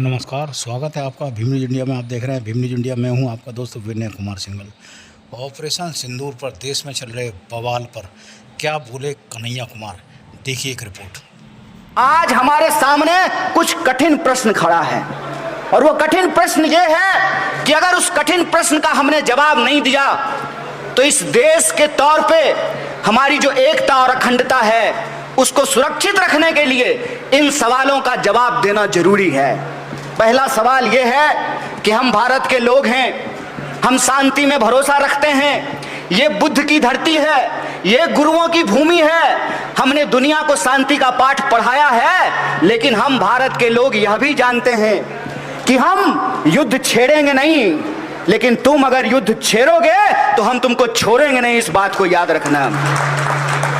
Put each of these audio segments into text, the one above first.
नमस्कार, स्वागत है आपका भीम न्यूज इंडिया में। आप देख रहे हैं भीम न्यूज इंडिया। मैं हूं आपका दोस्त विनय कुमार सिंघल। ऑपरेशन सिंदूर पर देश में चल रहे बवाल पर क्या बोले कन्हैया कुमार, देखिए एक रिपोर्ट। आज हमारे सामने कुछ कठिन प्रश्न खड़ा है और वो कठिन प्रश्न ये है कि अगर उस कठिन प्रश्न का हमने जवाब नहीं दिया तो इस देश के तौर पे हमारी जो एकता और अखंडता है उसको सुरक्षित रखने के लिए इन सवालों का जवाब देना जरूरी है। पहला सवाल ये है कि हम भारत के लोग हैं, हम शांति में भरोसा रखते हैं। ये बुद्ध की धरती है, ये गुरुओं की भूमि है। हमने दुनिया को शांति का पाठ पढ़ाया है, लेकिन हम भारत के लोग यह भी जानते हैं कि हम युद्ध छेड़ेंगे नहीं, लेकिन तुम अगर युद्ध छेड़ोगे तो हम तुमको छोड़ेंगे नहीं। इस बात को याद रखना,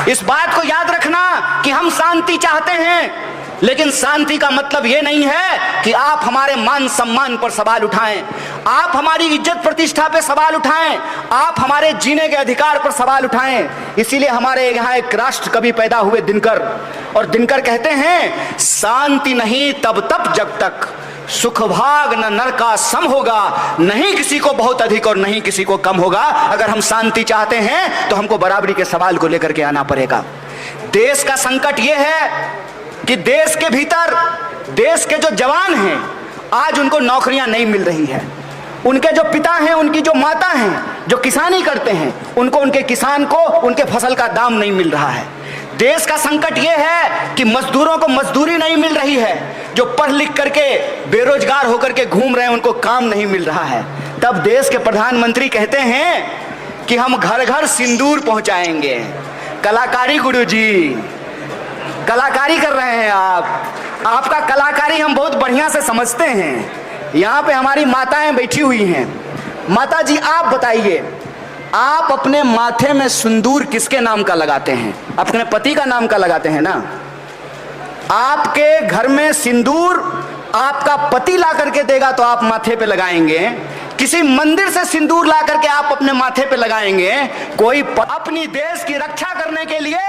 इस बात को याद रखना कि हम शांति चाहते हैं, लेकिन शांति का मतलब यह नहीं है कि आप हमारे मान सम्मान पर सवाल उठाएं, आप हमारी इज्जत प्रतिष्ठा पर सवाल उठाएं, आप हमारे जीने के अधिकार पर सवाल उठाएं। इसीलिए हमारे यहाँ एक राष्ट्र कवि पैदा हुए दिनकर, और दिनकर कहते हैं, शांति नहीं तब तक जब तक सुख भाग न नर का सम होगा, नहीं किसी को बहुत अधिक और नहीं किसी को कम होगा। अगर हम शांति चाहते हैं तो हमको बराबरी के सवाल को लेकर के आना पड़ेगा। देश का संकट यह है कि देश के भीतर देश के जो जवान हैं आज उनको नौकरियां नहीं मिल रही है। उनके जो पिता हैं, उनकी जो माता हैं जो किसानी करते हैं, उनको उनके किसान को उनके फसल का दाम नहीं मिल रहा है। देश का संकट यह है कि मजदूरों को मजदूरी नहीं मिल रही है, जो पढ़ लिख करके बेरोजगार होकर के घूम रहे हैं उनको काम नहीं मिल रहा है। तब देश के प्रधानमंत्री कहते हैं कि हम घर घर सिंदूर पहुंचाएंगे। कलाकारी गुरुजी, कलाकारी कर रहे हैं आप, आपका कलाकारी हम बहुत बढ़िया से समझते हैं। यहाँ पे हमारी माताएं बैठी हुई हैं। माता जी आप बताइए, आप अपने माथे में सिंदूर किसके नाम का लगाते हैं? अपने पति का नाम का लगाते हैं ना। आपके घर में सिंदूर आपका पति ला करके देगा तो आप माथे पे लगाएंगे, किसी मंदिर से सिंदूर ला करके आप अपने माथे पे लगाएंगे। कोई अपनी देश की रक्षा करने के लिए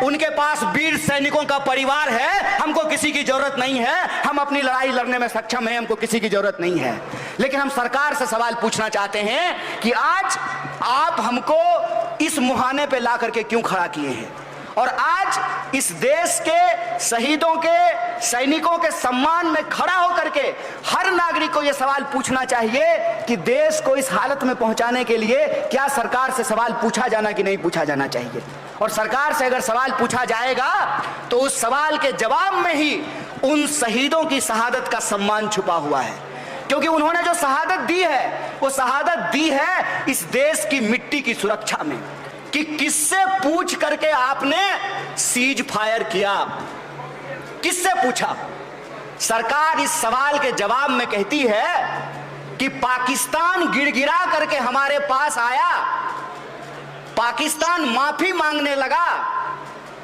उनके पास वीर सैनिकों का परिवार है, हमको किसी की जरूरत नहीं है। हम अपनी लड़ाई लड़ने में सक्षम हैं, हमको किसी की जरूरत नहीं है। लेकिन हम सरकार से सवाल पूछना चाहते हैं कि आज आप हमको इस मुहाने पे ला करके क्यों खड़ा किए हैं? और आज इस देश के शहीदों के सैनिकों के सम्मान में खड़ा होकर के हर नागरिक को यह सवाल पूछना चाहिए कि देश को इस हालत में पहुंचाने के लिए क्या सरकार से सवाल पूछा जाना कि नहीं पूछा जाना चाहिए। और सरकार से अगर सवाल पूछा जाएगा तो उस सवाल के जवाब में ही उन शहीदों की शहादत का सम्मान छुपा हुआ है, क्योंकि उन्होंने जो शहादत दी है वो शहादत दी है इस देश की मिट्टी की सुरक्षा में। कि किससे पूछ करके आपने सीज फायर किया, किससे पूछा? सरकार इस सवाल के जवाब में कहती है कि पाकिस्तान गिड़गिड़ा करके हमारे पास आया, पाकिस्तान माफी मांगने लगा,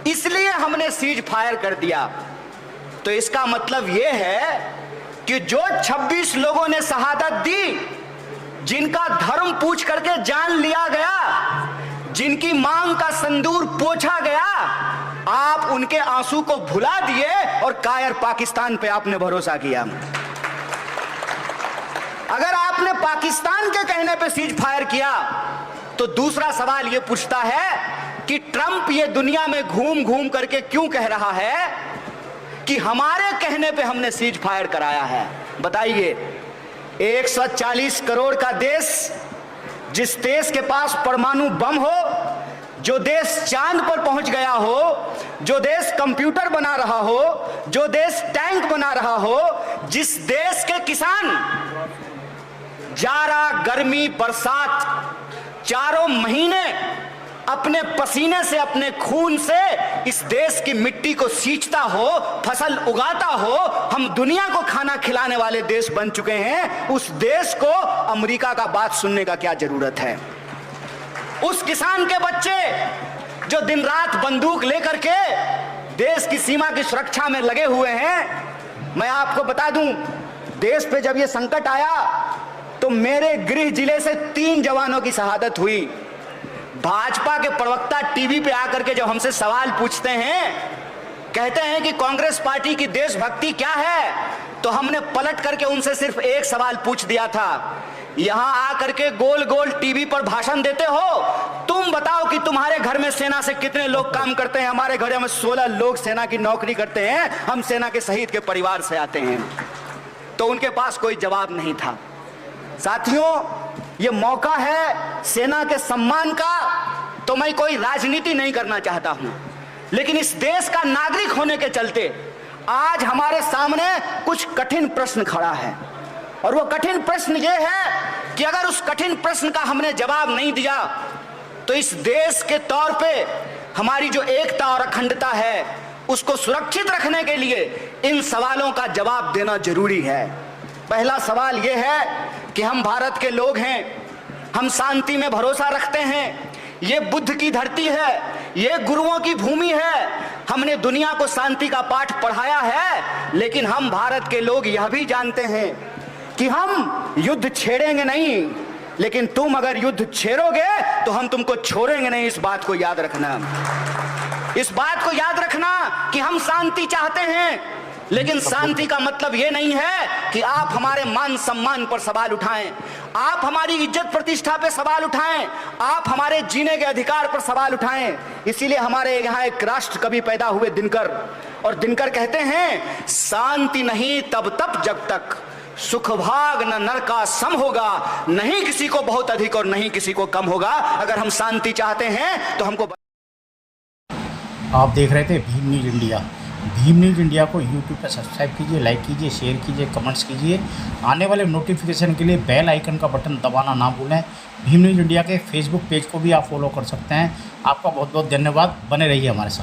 इसलिए हमने सीज फायर कर दिया। तो इसका मतलब यह है कि जो 26 लोगों ने शहादत दी, जिनका धर्म पूछ करके जान लिया गया, जिनकी मांग का सिंदूर पोंछा गया, आप उनके आंसू को भुला दिए और कायर पाकिस्तान पे आपने भरोसा किया। अगर आपने पाकिस्तान के कहने पे सीज फायर किया तो दूसरा सवाल यह पूछता है कि ट्रंप ये दुनिया में घूम घूम करके क्यों कह रहा है कि हमारे कहने पे हमने सीज फायर कराया है? बताइए, 140 करोड़ का देश, जिस देश के पास परमाणु बम हो, जो देश चांद पर पहुंच गया हो, जो देश कंप्यूटर बना रहा हो, जो देश टैंक बना रहा हो, जिस देश के किसान जाड़ा गर्मी बरसात चारों महीने अपने पसीने से अपने खून से इस देश की मिट्टी को सींचता हो, फसल उगाता हो, हम दुनिया को खाना खिलाने वाले देश बन चुके हैं। उस देश को अमेरिका का बात सुनने का क्या जरूरत है? उस किसान के बच्चे जो दिन रात बंदूक लेकर के देश की सीमा की सुरक्षा में लगे हुए हैं। मैं आपको बता दूं, देश पे जब ये संकट आया तो मेरे गृह जिले से 3 जवानों की शहादत हुई। भाजपा के प्रवक्ता टीवी पे आकर के जब हमसे सवाल पूछते हैं, कहते हैं कि कांग्रेस पार्टी की देशभक्ति क्या है, तो हमने पलट करके उनसे सिर्फ एक सवाल पूछ दिया था, यहां आकर के गोल गोल टीवी पर भाषण देते हो, तुम बताओ कि तुम्हारे घर में सेना से कितने लोग काम करते हैं? हमारे घर में 16 लोग सेना की नौकरी करते हैं, हम सेना के शहीद के परिवार से आते हैं। तो उनके पास कोई जवाब नहीं था। साथियों, ये मौका है सेना के सम्मान का। तो मैं कोई राजनीति नहीं करना चाहता हूं, लेकिन इस देश का नागरिक होने के चलते आज हमारे सामने कुछ कठिन प्रश्न खड़ा है, और वो कठिन प्रश्न ये है कि अगर उस कठिन प्रश्न का हमने जवाब नहीं दिया तो इस देश के तौर पे हमारी जो एकता और अखंडता है उसको सुरक्षित रखने के लिए इन सवालों का जवाब देना जरूरी है। पहला सवाल ये है कि हम भारत के लोग हैं, हम शांति में भरोसा रखते हैं। ये बुद्ध की धरती है, ये गुरुओं की भूमि है, हमने दुनिया को शांति का पाठ पढ़ाया है। लेकिन हम भारत के लोग यह भी जानते हैं कि हम युद्ध छेड़ेंगे नहीं, लेकिन तुम अगर युद्ध छेड़ोगे तो हम तुमको छोड़ेंगे नहीं। इस बात को याद रखना, इस बात को याद रखना कि हम शांति चाहते हैं, लेकिन शांति का मतलब यह नहीं है कि आप हमारे मान सम्मान पर सवाल उठाएं, आप हमारी इज्जत प्रतिष्ठा पर सवाल उठाएं, आप हमारे जीने के अधिकार पर सवाल उठाएं। इसीलिए हमारे यहाँ एक राष्ट्र कवि पैदा हुए, दिनकर, और दिनकर कहते हैं, शांति नहीं तब तक जब तक सुख भाग न नर का सम होगा, नहीं किसी को बहुत अधिक और नहीं किसी को कम होगा। अगर हम शांति चाहते हैं तो हमको। आप देख रहे थे Bhim news India. Bhim news India को यूट्यूब पर सब्सक्राइब कीजिए, लाइक कीजिए, शेयर कीजिए, कमेंट्स कीजिए। आने वाले नोटिफिकेशन के लिए बेल आइकन का बटन दबाना ना भूलें। भीम न्यूज़ इंडिया के फेसबुक पेज को भी आप फॉलो कर सकते हैं। आपका बहुत बहुत धन्यवाद। बने रहिए हमारे साथ।